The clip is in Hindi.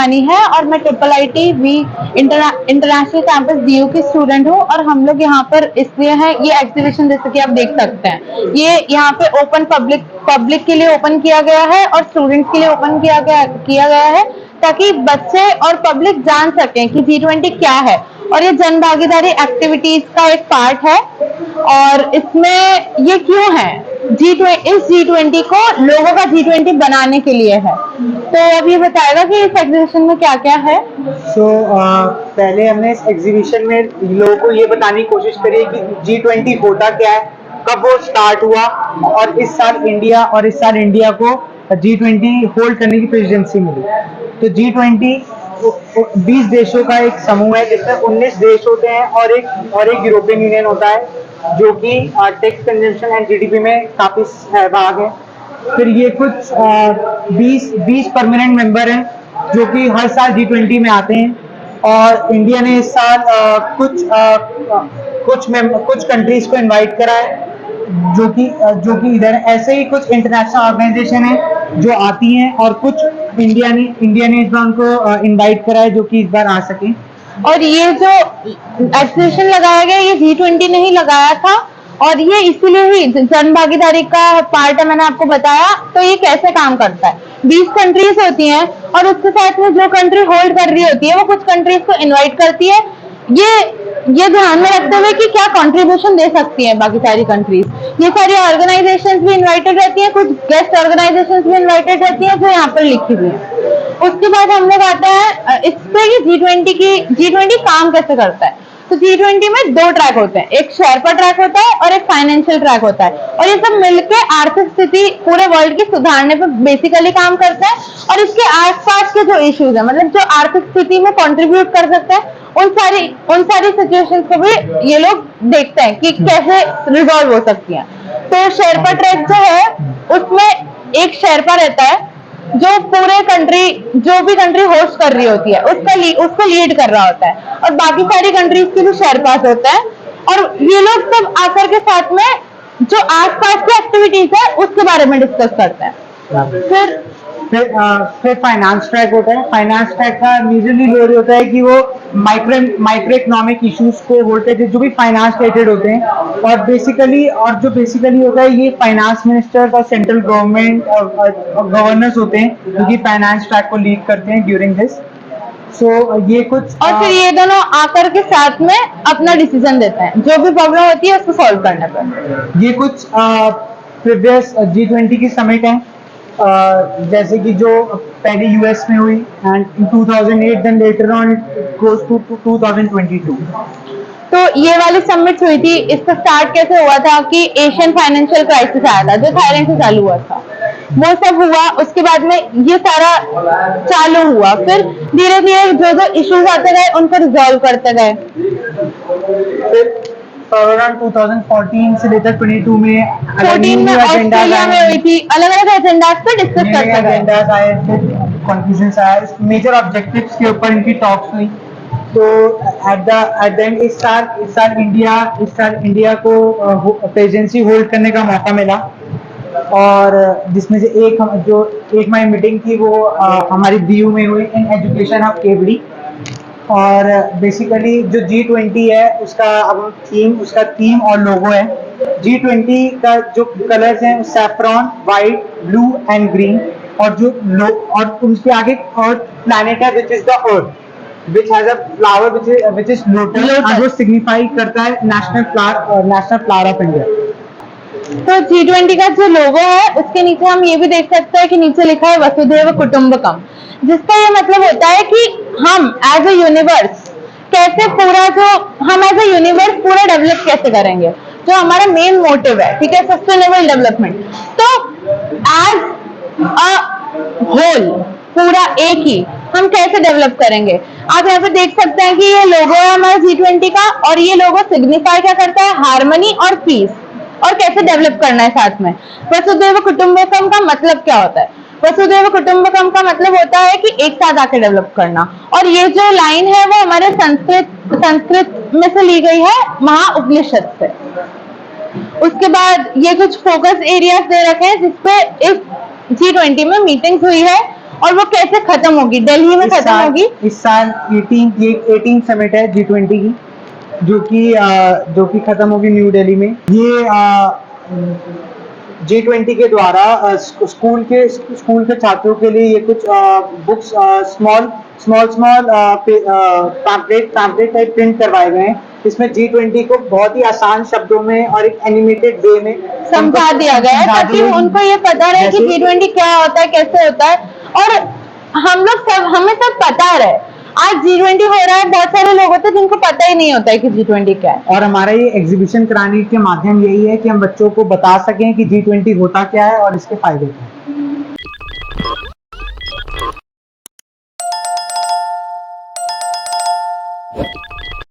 रानी है और मैं IIIT इंटरनेशनल कैंपस DU की स्टूडेंट हूँ। और हम लोग यहाँ पर इसलिए हैं, ये एग्जीबिशन जैसे कि आप देख सकते हैं, ये यहाँ पे ओपन पब्लिक के लिए ओपन किया गया है और स्टूडेंट्स के लिए ओपन किया गया है, ताकि बच्चे और पब्लिक जान सकें कि G20 क्या है। और ये जन भागीदारी एक्टिविटीज का एक पार्ट है। और इसमें ये क्यों है, इस G20 को लोगों का G20 बनाने के लिए है। तो अब ये बताएगा कि इस एग्जीबिशन में क्या क्या है। पहले हमने इस एग्जीबिशन में लोगों को ये बताने की कोशिश करी कि G20 होता क्या है, कब वो स्टार्ट हुआ, और इस साल इंडिया को G20 होल्ड करने की प्रेसिडेंसी मिली। तो G20 20 देशों का एक समूह है जिसमें 19 देश होते हैं और एक यूरोपियन यूनियन होता है, जो कि टैक्स कंजम्पशन एंड GDP में काफी सहभाग है। फिर ये कुछ 20 परमानेंट मेंबर हैं जो कि हर साल G20 में आते हैं। और इंडिया ने इस साल कुछ कंट्रीज को इनवाइट करा है जो कि इधर ऐसे ही कुछ इंटरनेशनल ऑर्गेनाइजेशन है जो आती हैं, और कुछ इंडिया ने इस बार उनको इनवाइट करा है जो कि इस बार आ सके। और ये जो एग्जीबिशन लगाया गया, ये G20 ने ही लगाया था, और ये इसीलिए ही जन भागीदारी का पार्ट है, मैंने आपको बताया। तो ये कैसे काम करता है, 20 कंट्रीज होती हैं और उसके साथ में जो कंट्री होल्ड कर रही होती है वो कुछ कंट्रीज को इनवाइट करती है, ये ध्यान में रखते हुए कि क्या कंट्रीब्यूशन दे सकती है बाकी सारी कंट्रीज। ये सारी ऑर्गेनाइजेशंस भी इनवाइटेड रहती हैं, कुछ गेस्ट ऑर्गेनाइजेशंस भी इनवाइटेड रहती हैं जो यहाँ पर लिखी हुई है। उसके बाद हम लोग आते हैं इस पे कि G20 काम कैसे करता है। तो G20 में 2 ट्रैक होते हैं, एक शेरपा ट्रैक होता है और एक फाइनेंशियल ट्रैक होता है, और ये सब मिलके आर्थिक स्थिति पूरे वर्ल्ड की सुधारने पर बेसिकली काम करता है। और इसके आसपास के जो इश्यूज है, मतलब जो आर्थिक स्थिति में कंट्रीब्यूट कर सकते हैं, उन सारी सिचुएशंस को भी ये लोग देखते हैं कि कैसे रिजॉल्व हो सकती हैं। तो शेरपा ट्रैक जो है उसमें एक शेरपा रहता है जो जो भी कंट्री होस्ट कर रही होती है उसको लीड कर रहा होता है, और बाकी सारी कंट्रीज के भी शेरपास होते हैं। और ये लोग सब आकर के साथ में जो आसपास की एक्टिविटीज है उसके बारे में डिस्कस करते हैं। फिर फाइनेंस ट्रैक होता है। फाइनेंस ट्रैक का मेजरली रोल होता है कि वो माइक्रो इकोनॉमिक इश्यूज को बोलते हैं जो भी फाइनेंस रिलेटेड होते हैं, और जो बेसिकली होता है ये फाइनेंस मिनिस्टर और सेंट्रल गवर्नमेंट और गवर्नर्स होते हैं जो कि फाइनेंस ट्रैक को लीड करते हैं ड्यूरिंग दिस। ये कुछ और फिर ये दोनों आकर के साथ में अपना डिसीजन देते हैं, जो भी प्रॉब्लम होती है उसको सॉल्व करने पर। ये कुछ प्रीवियस G20 की समिट है, जैसे कि जो पहले US में हुई and in 2008, then later on it goes to 2022। तो ये वाली समिट हुई थी, इसका स्टार्ट कैसे हुआ था कि एशियन फाइनेंशियल क्राइसिस आया था जो थाईलैंड से चालू हुआ था, वो सब हुआ। उसके बाद में ये सारा चालू हुआ, फिर धीरे धीरे जो इश्यूज आते गए उनको रिजॉल्व करते गए। अराउंड 2014 से लेकर 22 में 14 में ऑस्ट्रेलिया में हुई थी, अलग अलग एजेंडास पे डिस्कस करते गए, एजेंडास आए, कंक्लूजन्स आए, मेजर ऑब्जेक्टिव्स के ऊपर इनकी टॉक्स हुई। तो एट द एंड इस साल इंडिया को प्रेसिडेंसी होल्ड करने का मौका मिला, और जिसमें से एक हमारी मीटिंग थी वो हमारी DU में हुई इन एजुकेशन हब केवड़ी। और बेसिकली जो G20 है उसका थीम और लोगो है। G20 का जो कलर्स हैं saffron, white, blue and green, और उसके आगे प्लैनेट है which is the earth, which has a flower which is lotus, and वो सिग्निफाई करता है नेशनल फ्लावर ऑफ इंडिया। तो G20 का जो लोगो है उसके नीचे हम ये भी देख सकते हैं कि नीचे लिखा है वसुधैव कुटुंबकम, जिसका ये मतलब होता है कि हम एज ए यूनिवर्स पूरा डेवलप कैसे करेंगे, जो हमारा मेन मोटिव है, ठीक है, सस्टेनेबल डेवलपमेंट। तो एज अ होल पूरा एक ही हम कैसे डेवलप करेंगे। आप यहाँ पे देख सकते हैं कि ये लोगो है हमारा G20 का, और ये लोगो सिग्निफाई क्या करता है, हार्मनी और पीस, और कैसे डेवलप करना है साथ में। वसुधैव कुटुंबकम का मतलब क्या होता है, वसुधैव कुटुंबकम का मतलब होता है कि एक साथ आके डेवलप करना। और ये जो लाइन है वो हमारे संस्कृत में से ली गई है, महाउपनिषद से। उसके बाद ये कुछ फोकस एरियाज दे रखे हैं जिसपे इस G20 में मीटिंग्स हुई है, और वो कैसे खत्म होगी, दिल्ली में खत्म होगी। इस साल 18 समिट है G20 की, जो कि खत्म होगी न्यू दिल्ली में। ये G20 के द्वारा स्कूल के छात्रों के लिए ये कुछ books small pamphlet type print करवाए गए हैं। इसमें G20 को बहुत ही आसान शब्दों में और एक एनिमेटेड वे में समझा दिया गया है, ताकि उनको ये पता रहे कि G20 क्या होता है, कैसे होता है। और हमें सब पता रहे। आज G20 हो रहा है, बहुत सारे लोग होते हैं जिनको पता ही नहीं होता है कि G20 क्या है। और हमारा ये एग्जीबिशन कराने के माध्यम यही है कि हम बच्चों को बता सकें कि G20 होता क्या है और इसके फायदे क्या हैं।